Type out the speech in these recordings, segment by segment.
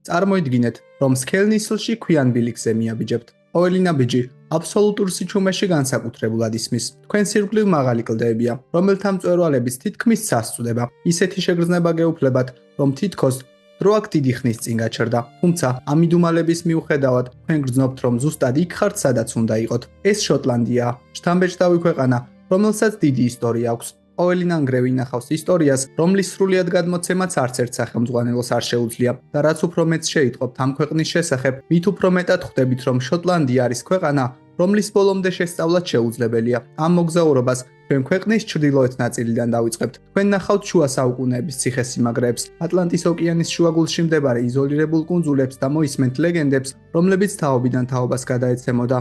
წარმოიდგინეთ, რომ სქელნისლში ქვიან ბილიკზე მიაბიჯებთ. ყოველი ნაბიჯი აბსოლუტურ სიჩუმეში განსაკუთრებულად ისმის. თქვენ სირგვლივ მაღალი კლდეებია, რომელთა მწვერვალებიც თითქმის სასწვდება. ისეთი შეგრძნება გეუფლებათ, რომ თითქოს დრო აქ დიდი ხნის წინ გაჩერდა. თუმცა ამ მიდუმალების მიუხედავად, თქვენ გრძნობთ, რომ ზუსტად იქ ხართ, სადაც უნდა იყოთ. ეს შოტლანდია, შთამბეჭდავი ქვეყანა, რომელსაც დიდი ისტორია აქვს. ყოველი ნანგრევი ინახავს ისტორიას, რომლის სრულად გადმოცემაც არც ერთ სახელმძღვანელოს არ შეუძლია და რაც უფრო მეტს შეიტყობთ ამ ქვეყნის შესახებ, მით უფრო მეტად ხვდებით, რომ შოტლანდია არის ქვეყანა, რომლის ბოლომდე შესწავლაც შეუძლებელია. ამ მოგზაურობას ჩვენ ქვეყნის ჩრდილოეთ ნაწილიდან დავიწყებთ. თქვენ ნახავთ შუა საუკუნეების ციხესიმაგრეებს, ატლანტის ოკეანის შუაგულში მდებარე იზოლირებულ კუნძულებს და მოისმენთ ლეგენდებს, რომლებიც თაობიდან თაობას გადაეცემოდა.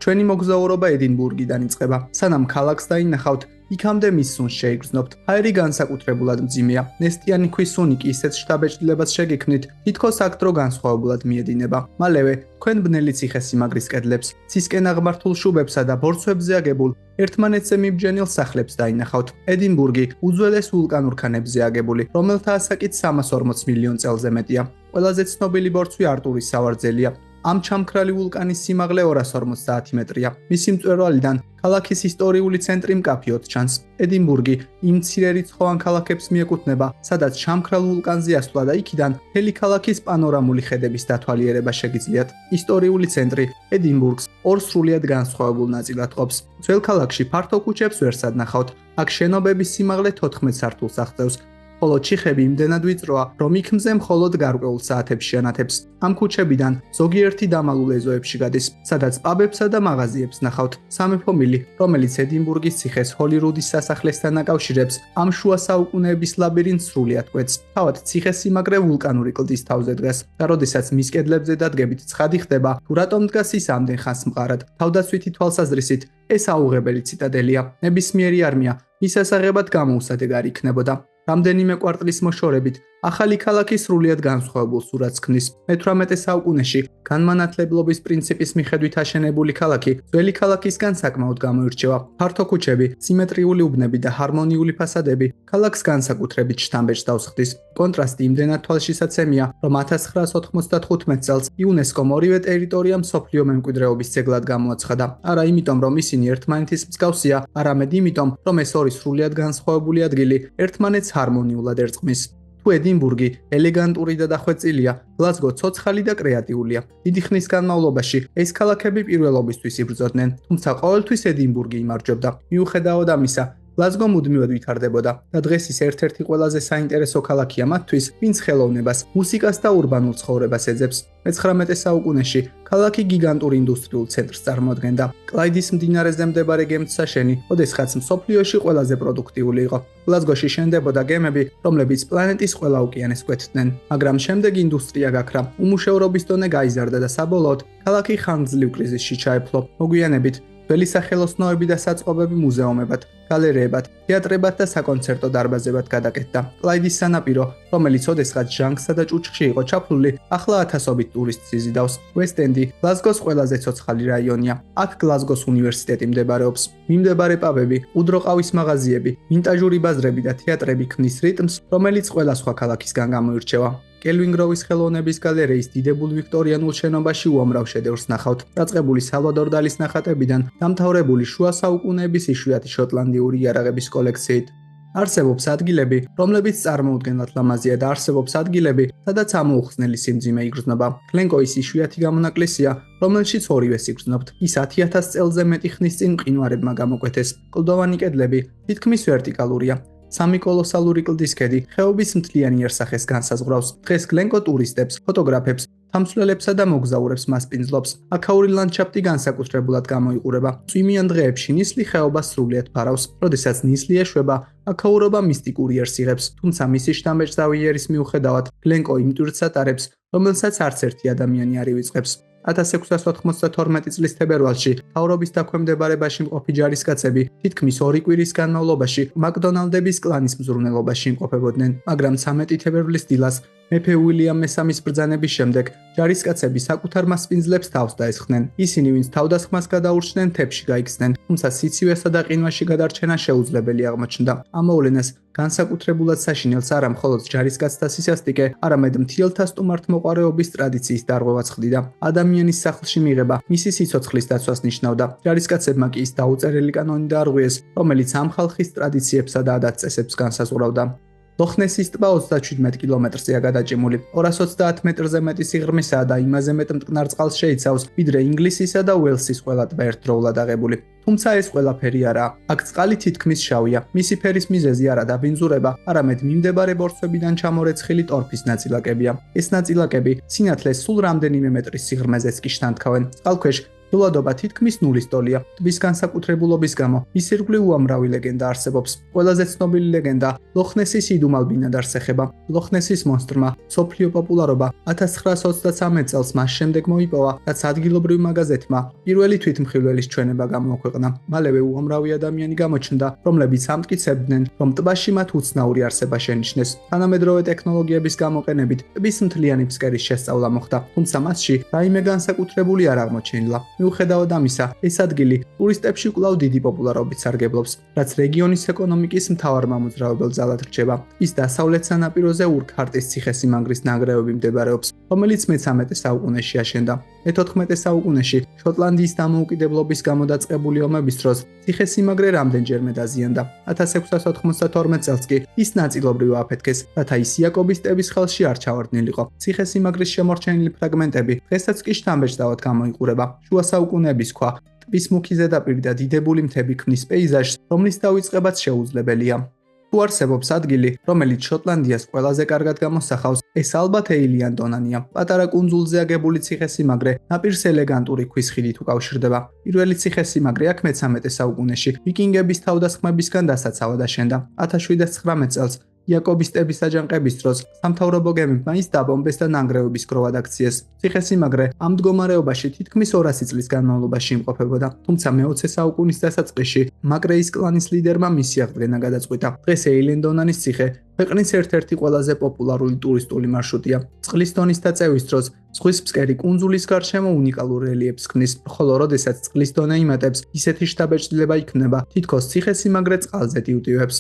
ჩვენი მოგზაურობა ედინბურგიდან იწყება. სანამ ქალაქს დაინახავთ, იქამდე მის სუნს შეიგრძნობთ. ჰაერი განსაკუთრებულად მძიმეა. ნესტიანი ქვის სუნი კი ისეთ შთაბეჭდილებას შეგექმნით, თითქოს აქ დრო განსხვავებულად მიედინება. მალევე თქვენ ბნელი ციხესიმაგრის კედლებს, ცისკენ აღმართულ შუბებსა და ბორცვებზე აგებულ ერთმანეთზე მიბჯენილ სახლებს დაინახავთ. ედინბურგი უძველეს ვულკანურ ქანებზე აგებული, რომელთა ასაკიც 340 მილიონ წელზე მეტია. ყველაზე ცნობილი ბორცვი არტურის სავარძელია. ამ ჩამქრალი ვულკანის სიმაღლე 250 მეტრია. მისი მწვერვალიდან ქალაქის ისტორიული ცენტრი მკაფიოდ ჩანს. ედინბურგი იმ მცირე რიცხოვან ქალაქებს მიეკუთვნება, სადაც ჩამქრალ ვულკანზე ასვლა და იქიდან მთელი ქალაქის პანორამული ხედების დათვალიერება შეგიძლიათ. ისტორიული ცენტრი ედინბურგს ორ სრულიად განსხვავებულ ნაწილად ყოფს. ძველ ქალაქში ფართო ქუჩებს ვერსად ნახავთ. აქ შენობების სიმაღლე 14 სართულს აღწევს. ხოლო ჩიხები იმდენად ვიწროა, რომ იქ მზე მხოლოდ გარკვეულ საათებში ანათებს. ამ ქუჩებიდან ზოგიერთი დამალულ ეზოებში გადის, სადაც პაბებსა და მაღაზიებს ნახავთ. სამეფო მილი, რომელიც ედინბურგის ციხეს ჰოლირუდის სასახლესთან აკავშირებს, ამ შუა საუკუნეების ლაბირინთს სრულიად კვეთს. თავად ციხესიმაგრე ვულკანური კლდის თავზე დგას და როდესაც მის კედლებზე დადგებით ცხადი ხდება, თუ რატომ დგას ის ამდენ ხანს მყარად. თავდაცვითი თვალსაზრისით, ეს აუღებელი ციტადელია. ნებისმიერი არმია მის ასაღებად გამოუსადეგარი იქნებოდა. რამდენიმე კვარტლის მოშორებით ახალი ქალაქი სრულიად განსხვავებულ სურათს ქმნის. მე-18 საუკუნეში განმანათლებლობის პრინციპის მიხედვით აშენებული ქალაქი ძველი ქალაქისგან საკმაოდ გამოირჩევა. ფართო ქუჩები, სიმეტრიული უბნები და ჰარმონიული ფასადები ქალაქს განსაკუთრებით შთამბეჭდავს ხდის. კონტრასტი იმდენად თვალშისაცემია, რომ 1995 წელს იუნესკომ ორივე ტერიტორია მსოფლიო მემკვიდრეობის ძეგლად გამოაცხადა. არა იმიტომ, რომ ისინი ერთმანეთის მსგავსია, არამედ იმიტომ, რომ ეს ორი სრულიად განსხვავებული ადგილი ერთმანეთს ჰარმონიულად ერწყმის. თუ ედინბურგი ელეგანტური და დახვეწილია, გლაზგო ცოცხალი და კრეატიულია. დიდი ხნის განმავლობაში ეს ქალაქები პირველობისთვის იბრძოდნენ, თუმცა ყოველთვის ედინბურგი იმარჯვებდა. მიუხედავად ამისა, გლაზგო მუდმივად ვითარდებოდა და დღეს ის ერთ-ერთი ყველაზე საინტერესო ქალაქია მათთვის, ვინც ხელოვნებას, მუსიკას და ურბანულ ცხოვრებას ეძებს. მე-19 საუკუნეში ქალაქი გიგანტურ ინდუსტრიულ ცენტრს წარმოადგენდა. კლაიდის მდინარეზე მდებარე გემთსაშენი, ოდესღაც მსოფლიოში ყველაზე პროდუქტიული იყო. გლაზგოში შენდებოდა გემები, რომლებიც პლანეტის ყველა ოკეანეს კვეთდნენ, მაგრამ შემდეგ ინდუსტრია გაქრა, უმუშევრობის დონე გაიზარდა და საბოლოოდ ქალაქი ხანგრძლივ კრიზისში ჩაეფლო. მოგვიანებით ძველი სახელოსნოები და საწყობები მუზეუმებად, გალერეებად, თეატრებად და საკონცერტო დარბაზებად გადაკეთდა. კლაიდის სანაპირო, რომელიც ოდესღაც ჟანგსა და ჭუჭქში იყო ჩაფლული, ახლა ათასობით ტურისტს იზიდავს. ვესტ-ენდი გლაზგოს ყველაზე ცოცხალი რაიონია. აქ გლაზგოს უნივერსიტეტი მდებარეობს. მიმდებარე პაბები, უდროყავის მაღაზიები, ვინტაჟური ბაზრები და თეატრები ქმნის რიტმს, რომელიც ყველა სხვა ქალაქისგან გამოირჩევა. კელვინ გროვის ხელოვნების გალერეის დიდებულ ვიქტორიანულ შენობაში უამრავ შედევრს ნახავთ. დაწყებული სალვადორ დალის ნახატებიდან დამთავრებული შუა საუკუნეების იშვიათი შოტლანდიური იარაღების კოლექციით. არსებობს ადგილები, რომლებიც წარმოუდგენლად ლამაზია და არსებობს ადგილები, სადაც ამოუხსნელი სიმძიმე იგრძნობა. გლენკოის იშვიათი გამონაკლისია, რომელშიც ორივეს იგრძნობთ. ის 10,000 წელზე მეტი ხნის წინ მყინვარებმა გამოკვეთეს. კლდოვანი კედლები თითქმის ვერტიკალურია. სამი კოლოსალური კლდის ქედი ხეობის მთლიანი იერსახეს განსაზღვრავს. დღეს გლენკო ტურისტებს, ფოტოგრაფებს, თამსვლელებსა და მოგზაურებს მასპინძლობს. აქაური ლანდშაფტი განსაკუთრებულად გამოიყურება. წვიმიან დღეებში ნისლი ხეობას სრულიად ფარავს. როდესაც ნისლი ეშვება, აქაურობა მისტიკურ იერს იღებს, თუმცა მისი შთამბეჭდავი იერის მიუხედავად, გლენკო იმ ტვირთს ატარებს, რომელსაც არც ერთი ადამიანი არ ივიწყებს. 1692 წლის თებერვალში მთავრობის დაქვემდებარებაში მყოფი ჯარისკაცები თითქმის 2 კვირის განმავლობაში მაკდონალდების კლანის მზრუნველობაში იმყოფებოდნენ, მაგრამ 13 თებერვლის დილას მეფე უილიამ მესამის ბრძანების შემდეგ ჯარისკაცები საკუთარ მასპინძლებს თავს დაესხნენ. ისინი, ვინც თავდასხმას გადაურჩნენ, მთებში გაიქცნენ, თუმცა სიცივესა და ყინვაში გადარჩენა შეუძლებელი აღმოჩნდა. ამ მოვლენას განსაკუთრებულად საშინელს არა მხოლოდ ჯარისკაცთა სისასტიკე, არამედ მთიელთა სტუმართმოყვარეობის ტრადიციის დარღვევაც ხდიდა. ადამიანის სახლში მიღება მისი სიცოცხლის დაცვას ნიშნავდა. ჯარისკაცებმა კი ის დაუწერელი კანონი დაარღვიეს, რომელიც ამ ხალხის ტრადიციებსა და ადათ-წესებს განსაზღვრავდა. ლოხნესის ტბა 37 კილომეტრზეა გადაჭიმული, 230 მეტრზე მეტი სიღრმისაა და იმაზე მეტ მტკნარ წყალს შეიცავს, ვიდრე ინგლისისა და უელსის ყველა ტბა ერთდროულად აღებული. თუმცა ეს ყველაფერი არაა. აქ წყალი თითქმის შავია. მისი ფერის მიზეზი არა დაბინძურება, არამედ მიმდებარე ბორცვებიდან ჩამორეცხილი ტორფის ნაწილაკებია. ეს ნაწილაკები სინათლეს სულ რამდენიმე მეტრის სიღრმეზეც კი შთანთქავენ. წყალქვეშ ხილვადობა თითქმის ნულის ტოლია. ტბის განსაკუთრებულობის გამო ის ირგვლივ უამრავი ლეგენდა არსებობს. ყველაზე ცნობილი ლეგენდა ლოხნესის იდუმალ ბინადარს ეხება. ლოხნესის მონსტრმა მსოფლიო პოპულარობა 1923 წელს მას შემდეგ მოიპოვა, რაც ადგილობრივ მაღაზეთმა პირველი თვითმხილველის ჩვენება გამოაქვეყნა. მალევე უამრავი ადამიანი გამოჩნდა, რომლებიც ამტკიცებდნენ, რომ ტბაში მათ უცნაური არსება შენიშნეს. თანამედროვე ტექნოლოგიების გამოყენებით ტბის მთლიანი ფსკერის შესწავლა მოხდა, თუმცა მასში რაიმე განსაკუთრებული არ აღმოჩენილა. მიუხედავად ამისა, ეს ადგილი ტურისტებში კვლავ დიდი პოპულარობით სარგებლობს, რაც რეგიონის ეკონომიკის მთავარ მამოძრავებელ ძალად რჩება. ის დასავლეთ სანაპიროზე ურქარტის ციხესიმაგრის ნანგრევები მდებარეობს, რომელიც მე-13 საუკუნეში აშენდა. მე-14 საუკუნეში შოტლანდიის დამოუკიდებლობის გამო დაწყებული ომების დროს ციხესიმაგრე რამდენჯერმე დაზიანდა. 1692 წელს კი ის ნაწილობრივ აფეთქეს, რათა ის იაკობის ტების ხელში არ ჩავარდნილიყო. ციხესიმაგრის შემორჩენილი ფრაგმენტები დღესაც კი შთამბეჭდავად გამოიყურება. შუა საუკუნეების ქვა ტბის მუქი ზედაპირი და დიდებული მთები ქმნის პეიზაჟს, რომლის დავიწყებაც შეუძლებელია. თუ არსებობს ადგილი, რომელიც შოტლანდიას ყველაზე კარგად გამოსახავს, ეს ალბათ ეილიანდონანია. პატარა კუნძულზე აგებული ციხესიმაგრე ნაპირს ელეგანტური ქვის ხიდით უკავშირდება. პირველი ციხესიმაგრე აქ მე-13 საუკუნეში ვიკინგების თავდასხმებისგან დასაცავად აშენდა. 1719 წელს იაკობის ტების აჯანყების დროს სამთავრობო გემებმა ის დაბომბეს და ნანგრევების გროვად აქციეს. ციხესიმაგრე ამ მდგომარეობაში თითქმის 200 წლის განმავლობაში იმყოფებოდა, თუმცა მე-20 საუკუნის დასაწყისში მაგრეის კლანის ლიდერმა მისი აღდგენა გადაწყვიტა. დღეს ეილენდონანის ციხე ქვეყნის ერთ-ერთი ყველაზე პოპულარული ტურისტული მარშრუტია. წყლის დონის დაწევის დროს ზღვის ფსკერი კუნძულის გარშემო უნიკალურ რელიეფს ქმნის, ხოლო როდესაც წყლის დონე იმატებს, ისეთი შთაბეჭდილება იქნება, თითქოს ციხესიმაგრე წყალზე ტივტივებს.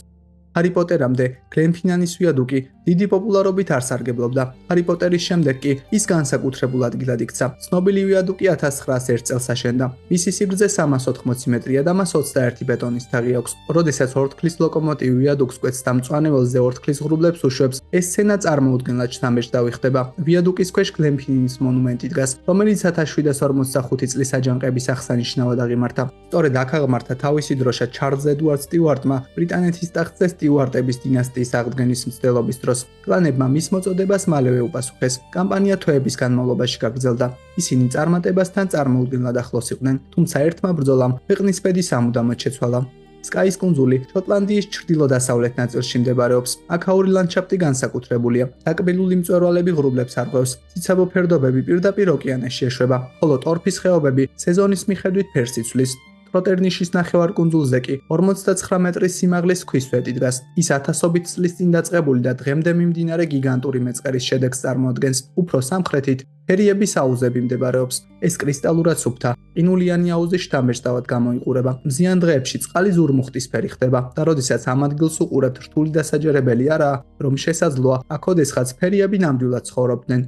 ჰარი პოტერამდე გლენფინანის ვიადუკი დიდი პოპულარობით არ სარგებლობდა. ჰარი პოტერის შემდეგ კი ის განსაკუთრებულ ადგილად იქცა. ცნობილი ვიადუკი 1901 წელს აშენდა. მისი სიგრძე 380 მეტრია და მას 21 ბეტონის თაღი აქვს. როდესაც ორთქლის ლოკომოტივი ვიადუკს კვეთს და მწვანეველზე ორთქლის ღრუბლებს უშვებს, ეს სცენა წარმოუდგენლად შთამბეჭდავი ხდება. ვიადუკის ქვეშ გლენფინანის მონუმენტი დგას, რომელიც 1745 წლის აჯანყების აღსანიშნავად აღიმართა. სწორედ აქ აღმართა თავისი დროშა ჩარლზ ედუარდ სტიუარტმა ბრიტანეთის ტახტზე სტიუარტების დინასტიის აღდგენის მცდელობის დროს. კლანებმა მის მოწოდებას მალევე უპასუხეს. კამპანია თვეების განმავლობაში გაგრძელდა. ისინი წარმატებასთან წარმოუდგენლად ახლოს იყვნენ, თუმცა ერთმა ბრძოლამ ქვეყნის ბედი სამუდამოდ შეცვალა. სკაის კუნძული შოტლანდიის ჩრდილო-დასავლეთ ნაწილში მდებარეობს. აქაური ლანდშაფტი განსაკუთრებულია. დაკბილული მწვერვალები ღრუბლებს არღვევს. ციცაბო ფერდობები პირდაპირ ოკეანეში ეშვება, ხოლო ტორფის ხეობები სეზონის მიხედვით ფერს იცვლის. პროტერნიშის ნახევარკუნძულზე კი 49 მეტრის სიმაღლის ქვის სვეტი დგას. ის ათასობით წლის წინ დაწყებული და დღემდე მიმდინარე გიგანტური მეწყერის შედეგს წარმოადგენს. უფრო სამხრეთით ფერიების აუზები მდებარეობს. ეს კრისტალურად სუფთა, ყინულიანი აუზი შთამბეჭდავად გამოიყურება. მზიან დღეებში წყალი ზურმუხტისფერი ხდება და როდესაც ამ ადგილს უყურებთ, რთული დასაჯერებელი არაა, რომ შესაძლოა აქ ოდესღაც ფერიები ნამდვილად ცხოვრობდნენ.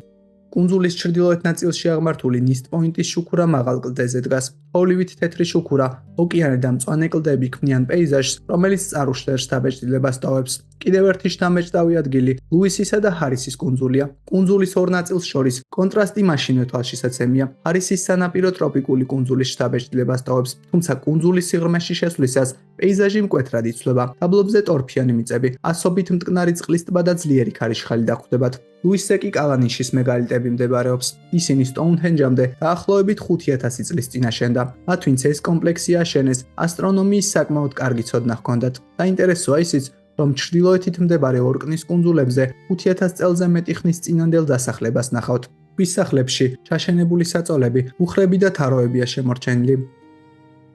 კუნძულის ჩრდილოეთ ნაწილში აღმართული ნისტ პოინტის შუქურა მაღალ კლდეზე დგას. ოლივით თეთრი შუქურა, ოკეანე და მწვანე კლდეები ქმნიან პეიზაჟს, რომელიც წარუშლერ შთაბეჭდილებას ტოვებს. კიდევ ერთი შთამბეჭდავი ადგილი ლუისისა და ჰარისის კუნძულია. კუნძულის ორ ნაწილს შორის კონტრასტი მაშინვე თვალშისაცემია. ჰარისის სანაპირო ტროპიკული კუნძულის შთაბეჭდილებას ტოვებს, თუმცა კუნძულის სიღრმეში შესვლისას პეიზაჟი მკვეთრად იცვლება. დაბლობზე ტორფიანი მიწები, ასობით მტკნარი წყლის ტბა და ძლიერი ქარიშხალი დახვდებათ. ლუისზე კი კალანიშის მეგალიტები მდებარეობს. ისინი სტოუნჰენჯამდე დაახლოებით 5000 წლის წინ აშენდა. მათ ვინც ეს კომპლექსი აშენეს, ასტრონომიის საკმაოდ კარგი ცოდნა ჰქონდათ. საინტერესოა ისიც, რომ ჩრდილოეთით მდებარე ორკნის კუნძულებზე 5000 წელზე მეტი ხნის წინანდელ დასახლებას ნახავთ. ქვის სახლებში ჩაშენებული საწოლები, უხრები და თაროებია შემორჩენილი.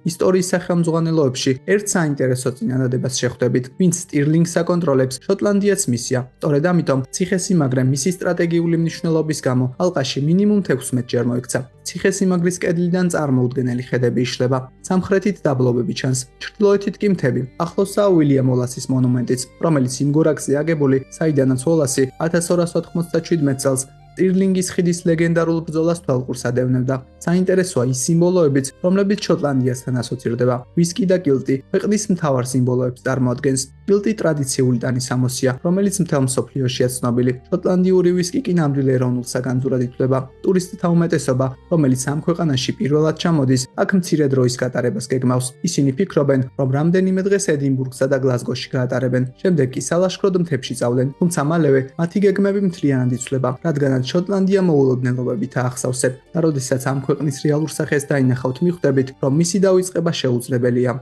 ისტორიის სახელმძღვანელოებში ერთ საინტერესო წინადადებას შეხვდებით, ვინც სტირლინგს აკონტროლებს, შოტლანდიაც მისია. სწორედ ამიტომ ციხესიმაგრე მისი სტრატეგიული მნიშვნელობის გამო ალყაში მინიმუმ 16-ჯერ მოექცა. ციხესიმაგრის კედლიდან წარმოუდგენელი ხედები იშლება. სამხრეთით დაბლობები ჩანს, ჩრდილოეთით კი მთები. ახლოსაა უილიამ ვოლასის მონუმენტიც, რომელიც იმ გორაკზე აგებული, საიდანაც ვოლასი 1297 წელს სტირლინგის ხიდის ლეგენდარულ ბრძოლას თვალყურს ადევნებდა. საინტერესოა ის სიმბოლოებიც, რომლებიც შოტლანდიასთან ასოცირდება. ვისკი და კილტი ქვეყნის მთავარ სიმბოლოებს წარმოადგენს. კილტი ტრადიციული ტანის ამოსია, რომელიც მთელ მსოფლიოშია ცნობილი. შოტლანდიური ვისკი კი ნამდვილ ეროვნულ საგანძურად ითვლება. ტურისტთა უმეტესობა, რომელიც ამ ქვეყანაში პირველად ჩამოდის, აქ მცირე დროის გატარებას გეგმავს. ისინი ფიქრობენ, რომ რამდენიმე დღეს ედინბურგსა და გლაზგოში გაატარებენ, შემდეგ კი სალაშქროდ მთებში წავდნენ, თუმცა მალევე მათი გეგმები მთლიანად იცვლება, რადგანაც შოტლანდია მოულოდნელობებით აახსავსებ და როდესაც ამ ქვეყნის რეალურ სახეს დაინახავთ, მიხვდებით, რომ მისი დავიწყება შეუძლებელია.